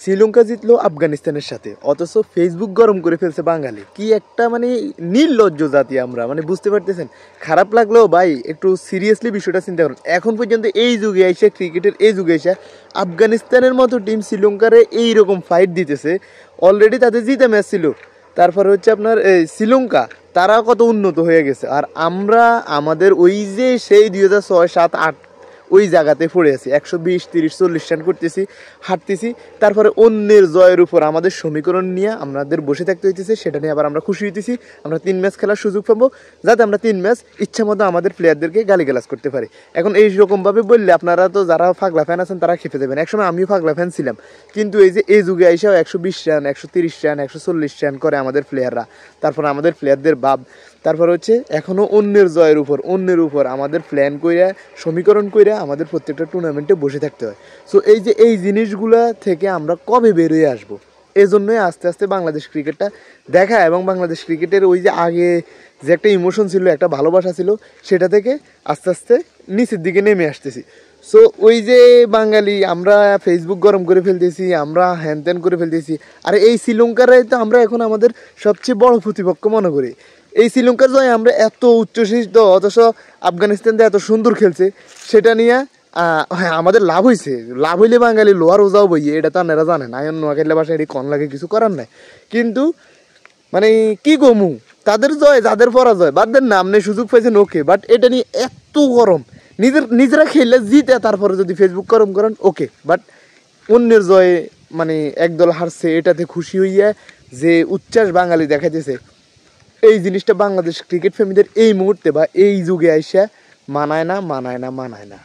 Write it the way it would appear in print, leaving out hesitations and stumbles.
শ্রীলঙ্কা জিতলো আফগানিস্তানের সাথে, অথচ ফেসবুক গরম করে ফেলছে বাঙালি। কি একটা মানে নির্লজ্জ জাতি আমরা, মানে বুঝতে পারতেছেন। খারাপ লাগলেও ভাই একটু সিরিয়াসলি বিষয়টা চিন্তা করুন। এখন পর্যন্ত এই যুগে এসে, ক্রিকেটের এই যুগে এসে আফগানিস্তানের মতো টিম শ্রীলঙ্কারে এইরকম ফাইট দিতেছে। অলরেডি তাদের জিতে ম্যাচ ছিল, তারপরে হচ্ছে আপনার এই শ্রীলঙ্কা, তারা কত উন্নত হয়ে গেছে। আর আমরা আমাদের ওই যে সেই 2006, 7, 8 ওই জায়গাতে পড়ে আছি, 120, 30, 40 রান করতেছি, হাঁটতেছি। তারপরে অন্যের জয়ের উপর আমাদের সমীকরণ নিয়ে আমাদের বসে থাকতে হইতেছে। সেটা নিয়ে আবার আমরা খুশি হইতেছি, আমরা 3 ম্যাচ খেলার সুযোগ পাবো, যাতে আমরা 3 ম্যাচ ইচ্ছা মতো আমাদের প্লেয়ারদেরকে গালিগালাজ করতে পারি। এখন এইরকমভাবে বললে আপনারা তো যারা পাগলা ফ্যান আছেন তারা খেপে দেবেন। একসময় আমিও পাগলা ফ্যান ছিলাম, কিন্তু এই যে এই যুগে আইসাও 120 রান, 130 রান, 140 রান করে আমাদের প্লেয়াররা, তারপর আমাদের প্লেয়ারদের ভাব, তারপর হচ্ছে এখনও অন্যের জয়ের উপর, অন্যের উপর আমাদের প্ল্যান কইরা, সমীকরণ কইরা আমাদের প্রত্যেকটা টুর্নামেন্টে বসে থাকতে হয়। সো এই যে এই জিনিসগুলা থেকে আমরা কবে বেরোয় আসবো, এই জন্যই আস্তে আস্তে বাংলাদেশ ক্রিকেটটা দেখা, এবং বাংলাদেশ ক্রিকেটের ওই যে আগে যে একটা ইমোশন ছিল, একটা ভালোবাসা ছিল, সেটা থেকে আস্তে আস্তে নিচের দিকে নেমে আসতেছি। সো ওই যে বাঙালি আমরা ফেসবুক গরম করে ফেলতেছি, আমরা হ্যান ত্যান করে ফেলতেছি। আর এই শ্রীলঙ্কারে তো আমরা এখন আমাদের সবচেয়ে বড় প্রতিপক্ষ মনে করি। এই শ্রীলঙ্কার জয় আমরা এত উচ্ছ্বসিত, অথচ আফগানিস্তানতে এত সুন্দর খেলছে, সেটা নিয়ে হ্যাঁ আমাদের লাভ হয়েছে। লাভ হইলে বাঙালি লোহার ওজাও বইয়ে, এটা তো আপনারা জানেন। আয়ন নোয়াখালী ভাষায় এটি কন লাগে, কিছু করার নাই। কিন্তু মানে কি কমু, তাদের জয় যাদের পরাজয় বাদ দেন না, আপনি সুযোগ পাইছেন ওকে, বাট এটা নিয়ে এত গরম, নিজেরা খেললে জিতে তারপরে যদি ফেসবুক গরম করেন ওকে, বাট অন্যের জয়ে মানে একদল হারছে এটাতে খুশি হইয়া যে উচ্ছ্বাস বাঙালি দেখাইতেছে, এই জিনিসটা বাংলাদেশ ক্রিকেট ফ্যামিলিদের এই মুহূর্তে বা এই যুগে আইসা মানায় না।